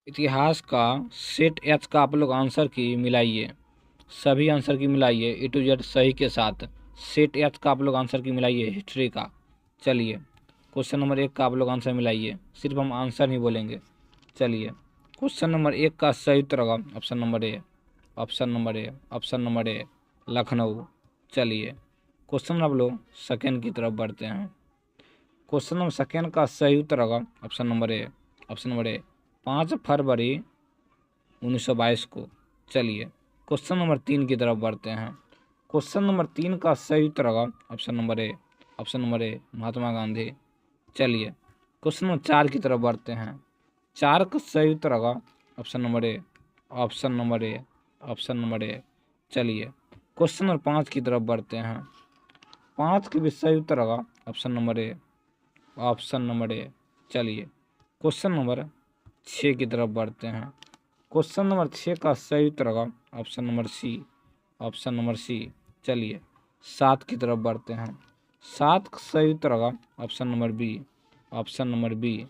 इतिहास का set H का आप लोग आंसर की मिलाइए, सभी आंसर की मिलाइए ए टू जेड सही के साथ। सेट एच का आप लोग आंसर की मिलाइए हिस्ट्री का। चलिए क्वेश्चन नंबर 1 का आप लोग आंसर मिलाइए, सिर्फ हम आंसर नहीं बोलेंगे। चलिए क्वेश्चन नंबर 1 का सही उत्तर होगा option number A, option number A, option number ए लखनऊ। चलिए क्वेश्चन आप लोग सेकेंड की तरफ बढ़ते हैं। क्वेश्चन नंबर सेकेंड का सही उत्तर होगा option number A, option number ए 5 फरवरी 1922 को। चलिए क्वेश्चन नंबर 3 की तरफ बढ़ते हैं। क्वेश्चन नंबर 3 का सही उत्तर होगा option number A, option number A Mahatma Gandhi. चलिए क्वेश्चन नंबर 4 की तरफ बढ़ते हैं। 4 का सही उत्तर होगा option number A, option number A, option number A. चलिए क्वेश्चन नंबर 5 की तरफ बढ़ते हैं। 5 की भी सही उत्तर होगा option number A, option number A. चलिए क्वेश्चन नंबर 6 की तरफ बढ़ते हैं। क्वेश्चन नंबर 6 का सही उत्तर होगा option number C, option number C. चलिए 7 की तरफ बढ़ते हैं। 7 का सही उत्तर होगा option number B, option number B.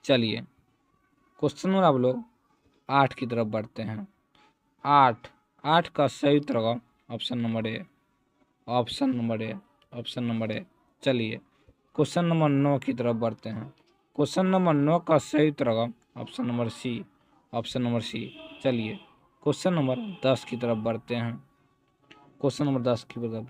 चलिए क्वेश्चन नंबर आप लोग 8 की तरफ बढ़ते हैं। 8, 8 का सही उत्तर होगा option number A, option number A, option number A. चलिए क्वेश्चन नंबर 9 की तरफ बढ़ते हैं। क्वेश्चन नंबर 9 का सही उत्तर होगा option number C, option number C. चलिए क्वेश्चन नंबर 10 की तरफ बढ़ते हैं। क्वेश्चन नंबर 10 की तरफ,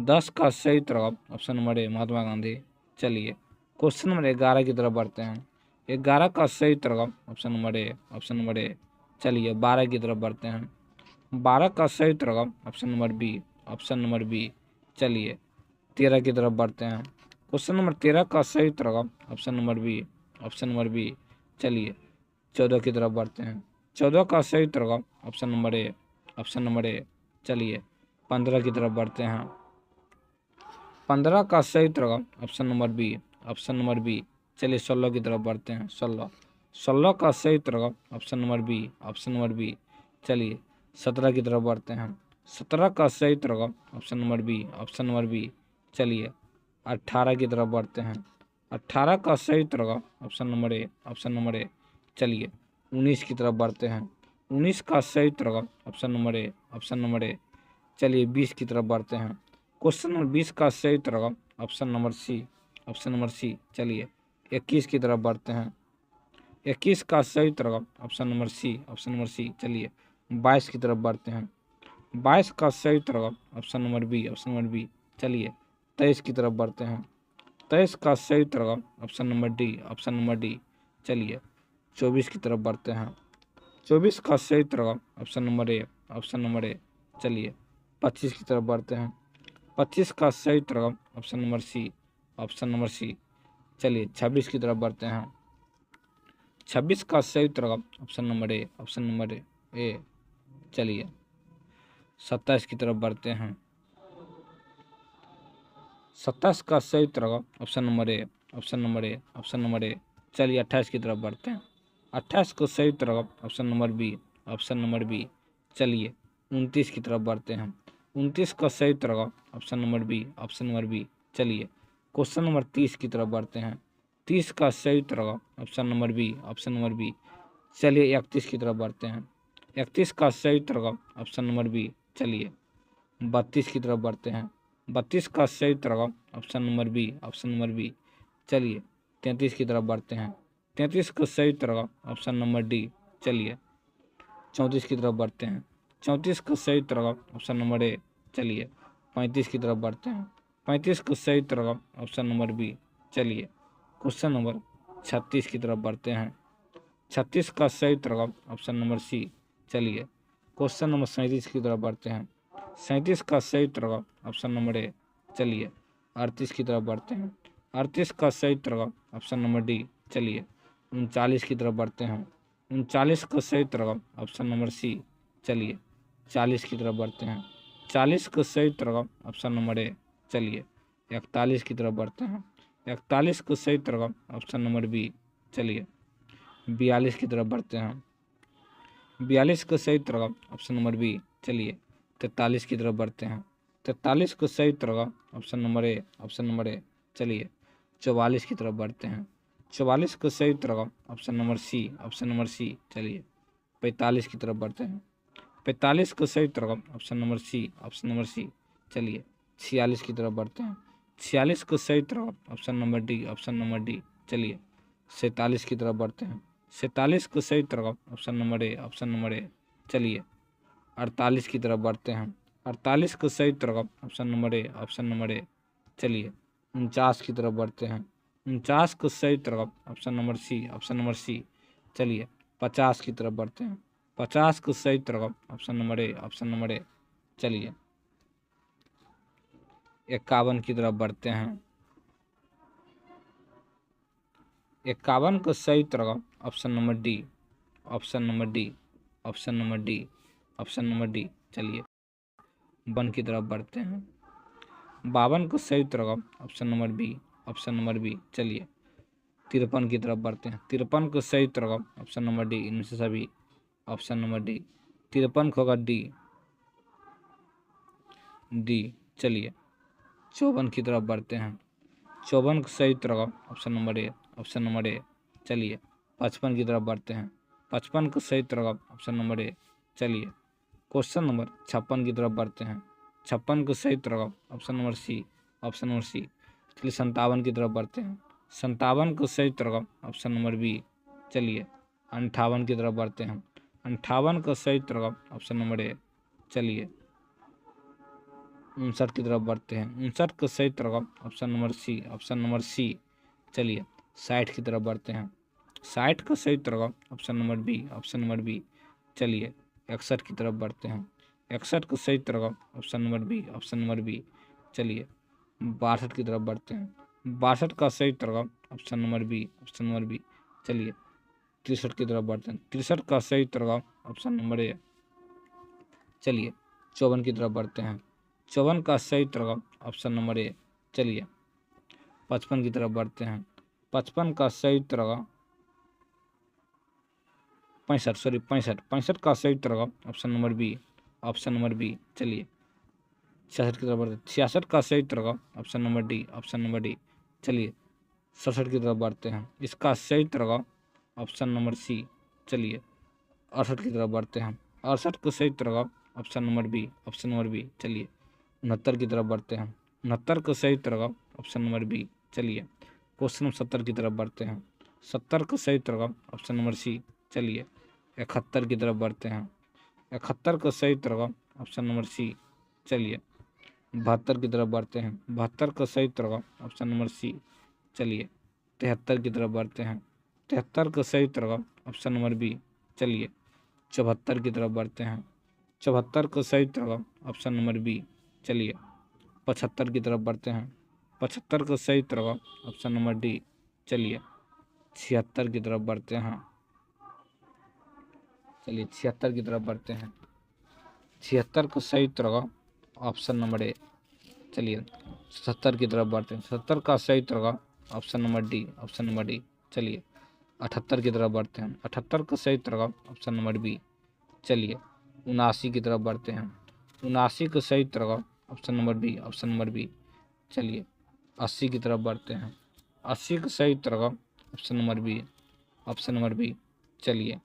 10 का सही उत्तर होगा option number A Mahatma Gandhi. चलिए क्वेश्चन नंबर 11 की तरफ बढ़ते हैं। 11 का सही उत्तर होगा option number A, option number A. चलिए 12 की तरफ बढ़ते हैं। 12 का सही उत्तर होगा option number B, option number B. चलिए 13 की तरफ बढ़ते हैं। क्वेश्चन नंबर 13 का सही उत्तर होगा option number B, option number B. चलिए 14 की तरफ बढ़ते हैं। 14 का सही उत्तर होगा option number A, option number A. चलिए 15 की तरफ बढ़ते हैं। 15 का सही उत्तर होगा option number B, option number B. चलिए 16 की तरफ बढ़ते हैं। 16, 16 का सही उत्तर होगा option number B, option number B. चलिए 17 की तरफ बढ़ते हैं। 17 का सही उत्तर होगा option number B, option number B. चलिए 18 की तरफ बढ़ते हैं। 18 का सही उत्तर होगा option number A, option number A. चलिए 19 की तरफ बढ़ते हैं। 19 का सही उत्तर होगा option number A, option number A. चलिए 20 की तरफ बढ़ते हैं। क्वेश्चन नंबर 20 का सही उत्तर होगा option number C, option number C. चलिए 21 की तरफ बढ़ते हैं। 21 का सही उत्तर होगा option number C, option number C. चलिए 22 की तरफ बढ़ते हैं। 22 का सही उत्तर होगा option number B, option number B. चलिए 23 की तरफ बढ़ते हैं। 23 का सही उत्तर होगा option number D, option number D. चलिए 24 की तरफ बढ़ते हैं। 24 का सही उत्तर होगा option number A, option number A. चलिए 25 की तरफ बढ़ते हैं। 25 का सही उत्तर होगा option number C, option number C. चलिए 26 की तरफ बढ़ते हैं। 26 का सही उत्तर होगा option number A, option number A. चलिए 27 की तरफ बढ़ते हैं। 27 का सही उत्तर होगा option number A, option number A, option number A. चलिए 28 की तरफ बढ़ते हैं। 28 को सही उत्तर होगा option number B, option number B. चलिए 29 की तरफ बढ़ते हैं। 29 का सही उत्तर होगा option number B, option number B. चलिए क्वेश्चन नंबर 30 की तरफ बढ़ते हैं। 30 का सही उत्तर होगा option number B, option number B. चलिए 31 की तरफ बढ़ते हैं। 31 का सही उत्तर होगा ऑप्शन नंबर बी। चलिए 32 की तरफ बढ़ते हैं। 32 का सही उत्तर होगा option number B, option number B. चलिए 33 की तरफ बढ़ते हैं। 33 का सही उत्तर होगा ऑप्शन नंबर डी। चलिए 34 की तरफ बढ़ते हैं। 34 का सही उत्तर होगा ऑप्शन नंबर ए। चलिए 35 की तरफ बढ़ते हैं। 35 का सही उत्तर होगा ऑप्शन नंबर बी। चलिए क्वेश्चन नंबर 36 की तरफ बढ़ते हैं। 36 का सही उत्तर होगा ऑप्शन नंबर सी। चलिए क्वेश्चन नंबर 37 की तरफ बढ़ते हैं। 37 का सही उत्तर होगा ऑप्शन नंबर ए। चलिए 38 की तरफ बढ़ते हैं। 38 का सही उत्तर होगा ऑप्शन नंबर डी। चलिए 39 की तरफ बढ़ते हैं। 39 का सही उत्तर होगा ऑप्शन नंबर सी। चलिए 40 की तरफ बढ़ते हैं। 40 का सही उत्तर होगा ऑप्शन नंबर ए। चलिए 41 की तरफ बढ़ते हैं। 41 का सही उत्तर होगा ऑप्शन नंबर बी। चलिए 42 की तरफ बढ़ते हैं। 42 का सही उत्तर होगा ऑप्शन नंबर बी। चलिए 43 की तरफ बढ़ते हैं। 43 का सही उत्तर होगा option number A, option number A. चलिए 44 की तरफ बढ़ते हैं। 44 का सही उत्तर option number C, option number C. चलिए 45 की तरफ बढ़ते हैं। 45 का सही उत्तर option number C, option number C. चलिए 46 की तरफ बढ़ते हैं। 46 का सही उत्तर option number D, option number D. चलिए 47 की तरफ बढ़ते हैं। 47 का सही उत्तर option number A, option number A. चलिए 48 की तरफ बढ़ते हैं। 48 का सही उत्तर option number A, option number A. चलिए 49 की तरफ बढ़ते हैं। 49 का सही उत्तर option number C, option number C. चलिए 50 की तरफ बढ़ते हैं। 50 का सही उत्तर option number A, option number A. चलिए 51 की तरफ बढ़ते हैं। 51 का सही उत्तर option number D, option number D, option number D, option number D. चलिए 52 की तरफ बढ़ते हैं। 52 का सही उत्तर option number B, option number B. चलिए 53 की तरफ बढ़ते हैं। 53 का सही उत्तर ऑप्शन नंबर डी, इनमें से सभी, ऑप्शन नंबर डी। 53 होगा डी, डी। चलिए 54 की तरफ बढ़ते हैं। 54 का सही उत्तर option number A, option number A. चलिए 55 की तरफ बढ़ते हैं। 55 का सही उत्तर ऑप्शन नंबर ए। चलिए क्वेश्चन नंबर 56 की तरफ बढ़ते हैं। 56 का सही उत्तर option number C, option number C. चलिए 57 की तरफ बढ़ते हैं। 57 का सही उत्तर ऑप्शन नंबर बी। चलिए 58 की तरफ बढ़ते हैं। 58 का सही उत्तर ऑप्शन नंबर ए। चलिए 59 की तरफ बढ़ते हैं। 59 का सही उत्तर option number C, option number C. चलिए 60 की तरफ बढ़ते हैं। 60 का सही उत्तर option number B, option number B. चलिए 61 की तरफ बढ़ते हैं। 61 का सही उत्तर option number B, option number B. चलिए 62 की तरफ बढ़ते हैं। 62 का सही उत्तर option number B, option number B. चलिए 63 की तरफ बढ़ते हैं। 63 का सही उत्तर ऑप्शन नंबर ए। चलिए 54 की तरफ बढ़ते हैं। 54 का सही उत्तर ऑप्शन नंबर ए। चलिए 55 की तरफ बढ़ते हैं। 55 का सही उत्तर 65 का सही उत्तर option number B, option number B. चलिए 66 की तरफ बढ़ते हैं। 66 का सही उत्तर option number D, option number D. चलिए 67 की तरफ बढ़ते हैं। इसका सही उत्तर ऑप्शन नंबर सी। चलिए 68 की तरफ बढ़ते हैं। 68 का सही उत्तर option number B, option number B. चलिए 69 की तरफ बढ़ते हैं। 69 का सही उत्तर ऑप्शन नंबर बी। चलिए क्वेश्चन नंबर 70 की तरफ बढ़ते हैं। 70 का सही उत्तर ऑप्शन नंबर सी। चलिए 71 की तरफ बढ़ते हैं। 71 का सही उत्तर ऑप्शन नंबर सी। चलिए 72 की तरफ बढ़ते हैं। 72 का सही उत्तर ऑप्शन नंबर सी। चलिए 73 की तरफ बढ़ते हैं। 73 का सही उत्तर ऑप्शन नंबर बी। चलिए 74 की तरफ बढ़ते हैं। 74 का सही उत्तर ऑप्शन नंबर बी। चलिए 75 की तरफ बढ़ते हैं। 75 का सही उत्तर ऑप्शन नंबर डी। चलिए 76 की तरफ बढ़ते हैं। चलिए 76 की तरफ बढ़ते हैं। 76 का सही उत्तर ऑप्शन नंबर ए। चलिए 70 की तरफ बढ़ते हैं। 70 का सही उत्तर option number D, option number D. चलिए 78 की तरफ बढ़ते हैं। 78 का सही उत्तर ऑप्शन नंबर बी। चलिए 79 की तरफ बढ़ते हैं। 79 का सही उत्तर option number B, option number B. चलिए 80 की तरफ बढ़ते हैं। 80 का सही उत्तर option number B, option number B. चलिए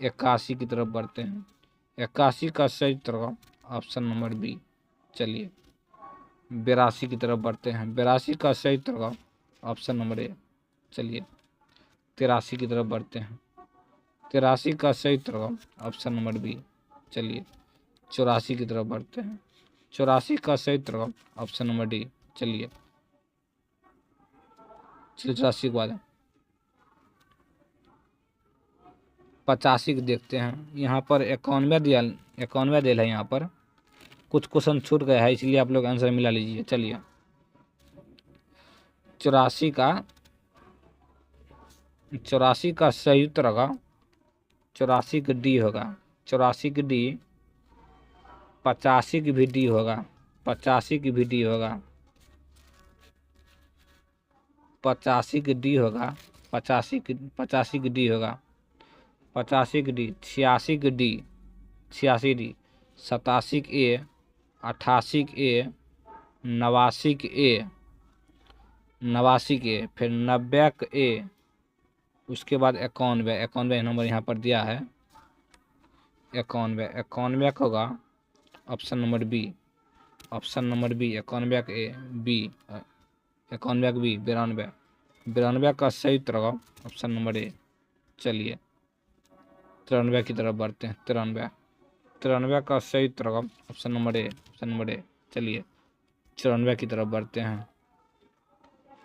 81 की तरफ बढ़ते हैं। 81 का सही उत्तर ऑप्शन नंबर बी। चलिए 82 की तरफ बढ़ते हैं। 82 का सही उत्तर ऑप्शन नंबर ए। चलिए 83 की तरफ बढ़ते हैं। 83 का सही उत्तर ऑप्शन नंबर बी। चलिए 84 की तरफ बढ़ते हैं। 84 का सही उत्तर ऑप्शन नंबर डी। चलिए 84 के बाद 85 को देखते हैं। यहाँ पर 91 दिया है। यहाँ पर कुछ क्वेश्चन छूट गया है, इसलिए आप लोग आंसर मिला लीजिए। चलिए 84 का सही उत्तर होगा 84 का डी होगा। 84 की डी, 85 की भी डी होगा। 85 की भी डी होगा। 85 की डी होगा। 85 की डी होगा। 85 की डी, 86 की डी, 86 डी, 87 की ए, 88 की ए, 89 की ए, 89 के, फिर 90 का ए, उसके बाद 91, 91 नंबर यहाँ पर दिया है, 91, 91 का होगा option number B, option number B 91 का ए, बी 91 का बी, 92, 92 का सही उत्तर होगा ऑप्शन नंबर ए। चलिए 93 की तरफ बढ़ते हैं, 93, 93 का सही उत्तर होगा option number A, option number A. चलिए 94 की तरफ बढ़ते हैं,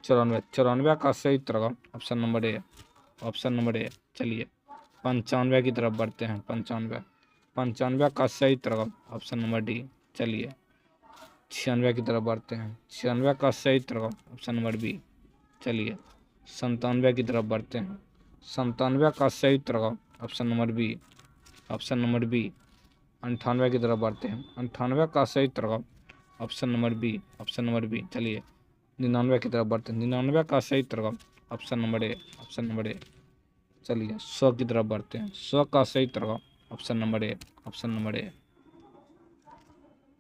94, 94 का सही उत्तर होगा option number A, option number A. चलिए 95 की तरफ बढ़ते हैं, 95, 95 का सही उत्तर होगा ऑप्शन नंबर डी। चलिए 96 की तरफ बढ़ते हैं, 96 का सही उत्तर होगा ऑप्शन नंबर बी। चलिए 97 की तरफ बढ़ते हैं, 97 का सही उत्तर होगा option number B, option number B. 98 की तरफ बढ़ते हैं, 98 का सही उत्तर होगा option number B, option number B. चलिए 99 की तरफ बढ़ते हैं, 99 का सही उत्तर होगा option number A, option number A. चलिए 100 की तरफ बढ़ते हैं, 100 का सही उत्तर होगा option number A, option number A.